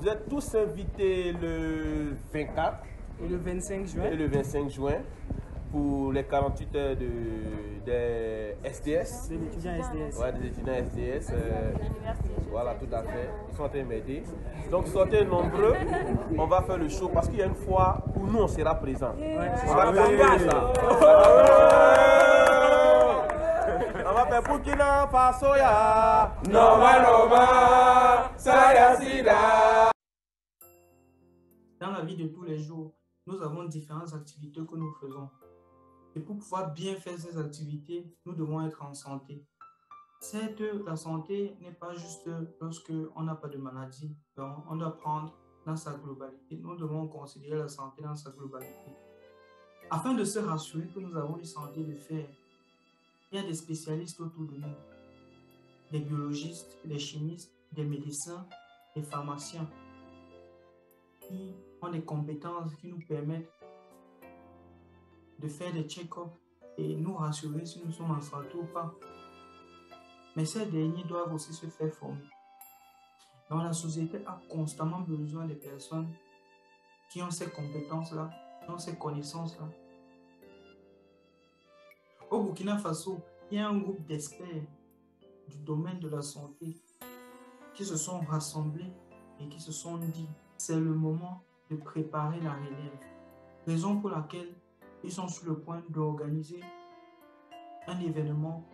êtes tous invités le 24 et le 25 juin. Et le 25 juin pour les 48 heures des SDS. De l'étudiant SDS. Ouais, des étudiants SDS. Voilà, tout à fait. Ils sont en train de m'aider. Donc, sortez nombreux. On va faire le show parce qu'il y a une fois où nous, on sera présents. Ouais. On va faire ça. On va faire Burkina Faso ya. Noma, Saya Sida. Dans la vie de tous les jours, nous avons différentes activités que nous faisons. Et pour pouvoir bien faire ces activités, nous devons être en santé. Certes, la santé n'est pas juste lorsque on n'a pas de maladie. Donc, on doit prendre dans sa globalité. Nous devons considérer la santé dans sa globalité. Afin de se rassurer que nous avons une santé de fer, il y a des spécialistes autour de nous. Des biologistes, des chimistes, des médecins, des pharmaciens qui ont des compétences qui nous permettent de faire des check-ups et nous rassurer si nous sommes en santé ou pas. Mais ces derniers doivent aussi se faire former. Donc la société a constamment besoin de personnes qui ont ces compétences-là, qui ont ces connaissances-là. Au Burkina Faso, il y a un groupe d'experts du domaine de la santé qui se sont rassemblés et qui se sont dit c'est le moment de préparer la relève. Raison pour laquelle ils sont sur le point d'organiser un événement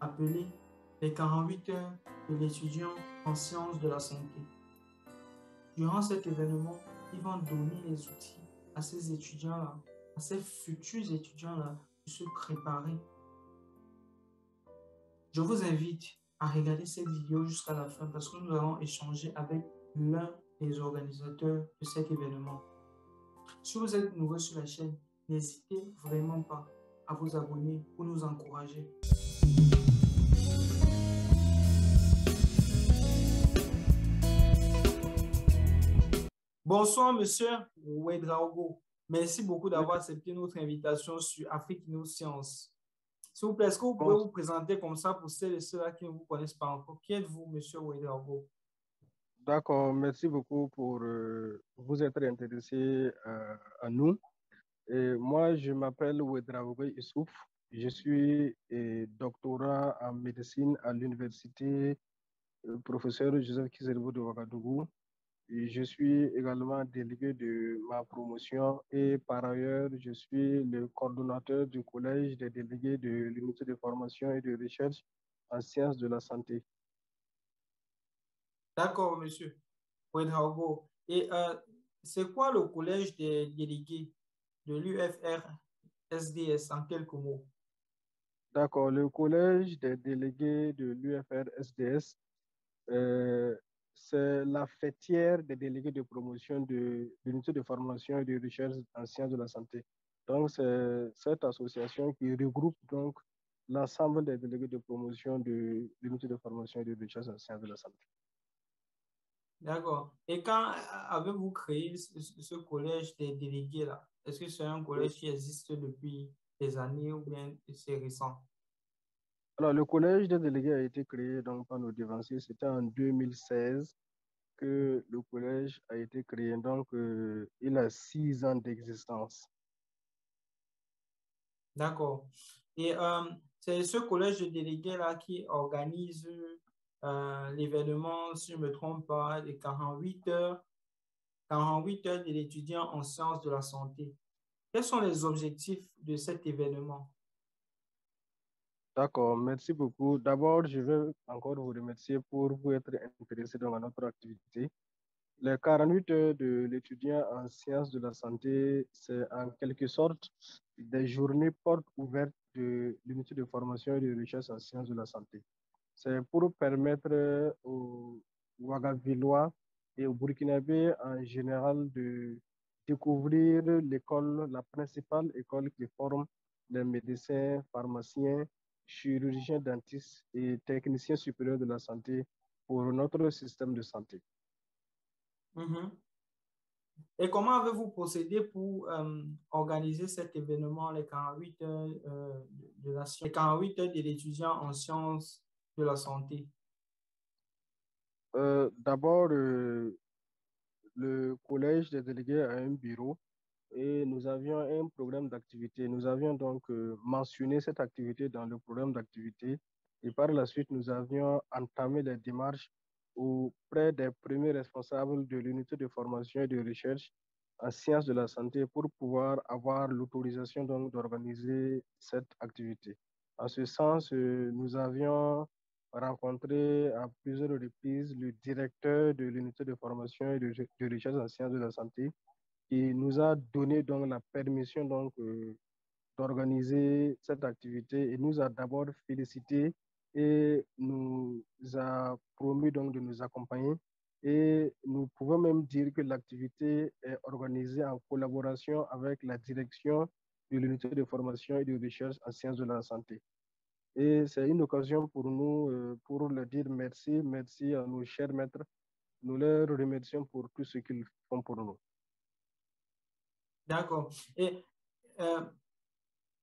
appelé les 48 heures de l'étudiant en sciences de la santé. Durant cet événement, ils vont donner les outils à ces étudiants-là, à ces futurs étudiants-là, de se préparer. Je vous invite à regarder cette vidéo jusqu'à la fin parce que nous allons échanger avec l'un des organisateurs de cet événement. Si vous êtes nouveau sur la chaîne, n'hésitez vraiment pas à vous abonner pour nous encourager. Bonsoir, monsieur Ouedraogo. Merci beaucoup d'avoir accepté notre invitation sur Afrique Innocence. S'il vous plaît, est-ce que vous pouvez vous présenter comme ça pour celles et ceux-là qui ne vous connaissent pas encore? Qui êtes-vous, monsieur Ouedraogo? D'accord, merci beaucoup pour vous être intéressé à nous. Et moi, je m'appelle Ouedraogo Issouf. Je suis doctorant en médecine à l'université professeur Joseph Kizerbo de Ouagadougou. Et je suis également délégué de ma promotion et par ailleurs, je suis le coordonnateur du collège des délégués de l'unité de formation et de recherche en sciences de la santé. D'accord, monsieur Ouedraogo. Et c'est quoi le collège des délégués de l'UFR-SDS en quelques mots? D'accord, le collège des délégués de l'UFR-SDS, c'est la fêtière des délégués de promotion de l'unité de formation et de recherche en sciences de la santé. Donc, c'est cette association qui regroupe donc l'ensemble des délégués de promotion de l'unité de formation et de recherche en sciences de la santé. D'accord. Et quand avez-vous créé ce collège des délégués-là? Est-ce que c'est un collège qui existe depuis des années ou bien c'est récent? Alors, le collège des délégués a été créé donc, par nos devanciers. C'était en 2016 que le collège a été créé. Donc, il a 6 ans d'existence. D'accord. Et c'est ce collège de délégués-là qui organise l'événement, si je ne me trompe pas, les 48 heures de l'étudiant en sciences de la santé. Quels sont les objectifs de cet événement? D'accord, merci beaucoup. D'abord, je veux encore vous remercier pour vous être intéressé dans notre activité. Les 48 heures de l'étudiant en sciences de la santé, c'est en quelque sorte des journées portes ouvertes de l'unité de formation et de recherche en sciences de la santé. C'est pour permettre aux Ouagavillois et aux Burkinabés en général de découvrir l'école, la principale école qui forme les médecins, pharmaciens, chirurgiens, dentistes et techniciens supérieurs de la santé pour notre système de santé. Mhm. Et comment avez-vous procédé pour organiser cet événement, les 48 heures les 48 heures de l'étudiant en sciences de la santé? D'abord, le collège des délégués a un bureau et nous avions un programme d'activité. Nous avions donc mentionné cette activité dans le programme d'activité et par la suite, nous avions entamé les démarches auprès des premiers responsables de l'unité de formation et de recherche en sciences de la santé pour pouvoir avoir l'autorisation donc d'organiser cette activité. En ce sens, nous avions rencontré à plusieurs reprises le directeur de l'unité de formation et de recherche en sciences de la santé qui nous a donné donc la permission donc d'organiser cette activité et nous a d'abord félicité et nous a promis donc de nous accompagner. Et nous pouvons même dire que l'activité est organisée en collaboration avec la direction de l'unité de formation et de recherche en sciences de la santé. Et c'est une occasion pour nous, pour leur dire merci, merci à nos chers maîtres. Nous leur remercions pour tout ce qu'ils font pour nous. D'accord. Et euh,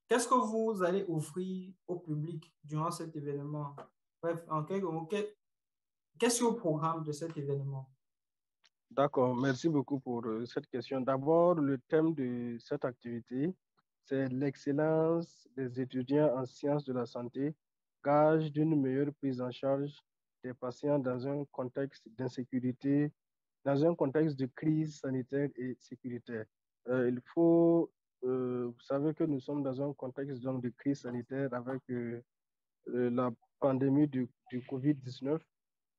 qu'est-ce que vous allez offrir au public durant cet événement? Bref, en quelques mots, qu'est-ce qui est au programme de cet événement? D'accord, merci beaucoup pour cette question. D'abord, le thème de cette activité, c'est l'excellence des étudiants en sciences de la santé, gage d'une meilleure prise en charge des patients dans un contexte d'insécurité, dans un contexte de crise sanitaire et sécuritaire. Vous savez que nous sommes dans un contexte donc, de crise sanitaire avec la pandémie du COVID-19.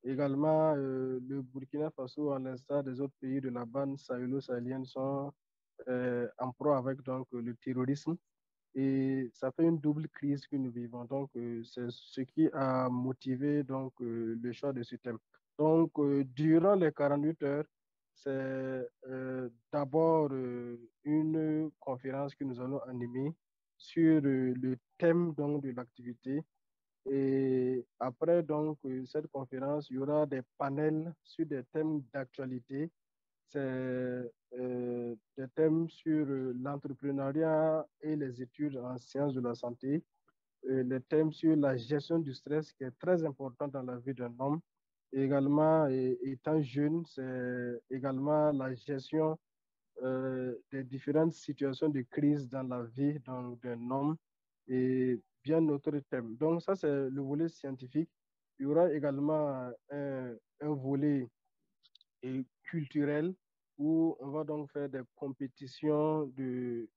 Également, le Burkina Faso, à l'instar des autres pays de la bande sahélo-sahélienne, sont en proie avec donc, le terrorisme. Et ça fait une double crise que nous vivons. Donc, c'est ce qui a motivé donc, le choix de ce thème. Donc, durant les 48 heures, c'est d'abord une conférence que nous allons animer sur le thème donc, de l'activité et après donc cette conférence, il y aura des panels sur des thèmes d'actualité. C'est des thèmes sur l'entrepreneuriat et les études en sciences de la santé, les thèmes sur la gestion du stress qui est très important dans la vie d'un homme. Et également, étant jeune, c'est également la gestion des différentes situations de crise dans la vie d'un homme et bien notre thème. Donc ça, c'est le volet scientifique. Il y aura également un volet culturel où on va donc faire des compétitions de,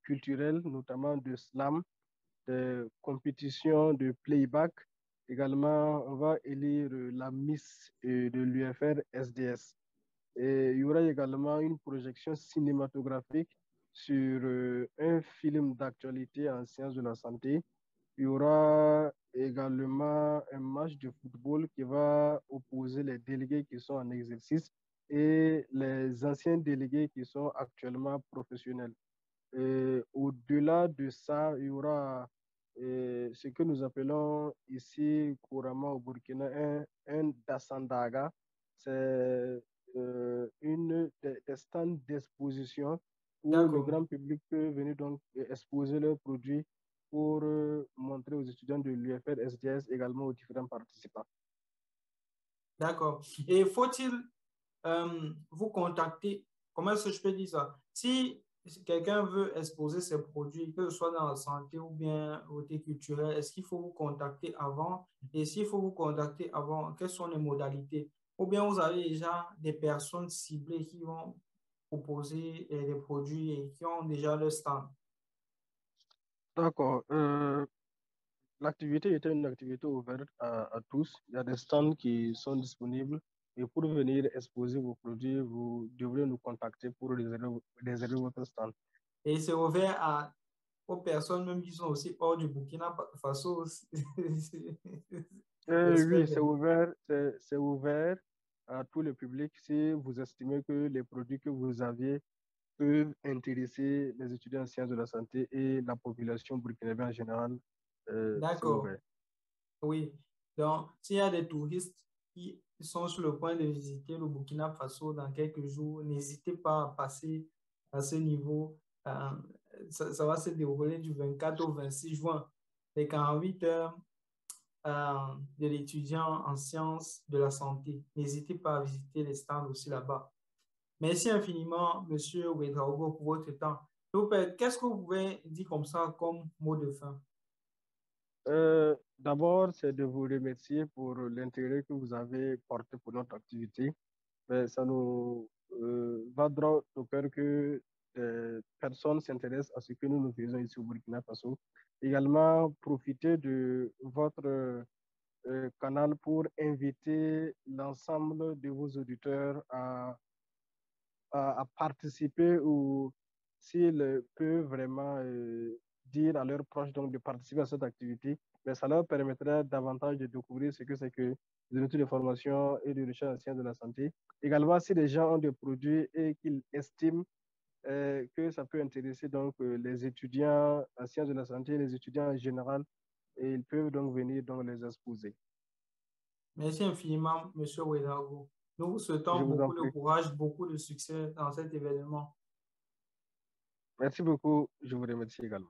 culturelles, notamment de slam, des compétitions de playback. Également, on va élire la Miss de l'UFR SDS. Et il y aura également une projection cinématographique sur un film d'actualité en sciences de la santé. Il y aura également un match de football qui va opposer les délégués qui sont en exercice et les anciens délégués qui sont actuellement professionnels. Au-delà de ça, il y aura ce que nous appelons ici couramment au Burkina un Dassandaga. C'est des stands d'exposition où le D'accord. grand public peut venir donc exposer leurs produits pour montrer aux étudiants de l'UFR SDS également aux différents participants. D'accord. Et faut-il vous contacter? Comment est-ce que je peux dire ça? Si quelqu'un veut exposer ses produits, que ce soit dans la santé ou bien côté culturel, est-ce qu'il faut vous contacter avant? Et s'il faut vous contacter avant, quelles sont les modalités? Ou bien vous avez déjà des personnes ciblées qui vont proposer des produits et qui ont déjà le stand? D'accord. L'activité était une activité ouverte à tous. Il y a des stands qui sont disponibles et pour venir exposer vos produits, vous devrez nous contacter pour réserver votre stand. Et c'est ouvert aux personnes même qui sont aussi hors du Burkina Faso aussi. J'espère Oui, bien. c'est ouvert à tout le public si vous estimez que les produits que vous aviez peuvent intéresser les étudiants en sciences de la santé et la population burkinabé en général. C'est D'accord. ouvert. Oui. Donc, s'il y a des touristes qui sont sur le point de visiter le Burkina Faso dans quelques jours, n'hésitez pas à passer à ce niveau. Euh, ça va se dérouler du 24 au 26 juin. Les 48 heures, de l'étudiant en sciences de la santé. N'hésitez pas à visiter les stands aussi là-bas. Merci infiniment, Monsieur Ouedraogo, pour votre temps. Qu'est-ce que vous pouvez dire comme ça, comme mot de fin? D'abord, c'est de vous remercier pour l'intérêt que vous avez porté pour notre activité. Mais ça nous va droit au cœur que personne s'intéresse à ce que nous faisons ici au Burkina Faso. Également, profiter de votre canal pour inviter l'ensemble de vos auditeurs à participer ou s'ils peuvent vraiment dire à leurs proches donc, de participer à cette activité, mais ça leur permettra davantage de découvrir ce que c'est que les outils de formation et de recherche en sciences de la santé. Également, si les gens ont des produits et qu'ils estiment que ça peut intéresser donc les étudiants en sciences de la santé, les étudiants en général, et ils peuvent donc venir donc les exposer. Merci infiniment, Monsieur Ouedraogo. Nous vous souhaitons Je vous en beaucoup de prie. courage, beaucoup de succès dans cet événement. Merci beaucoup. Je vous remercie également.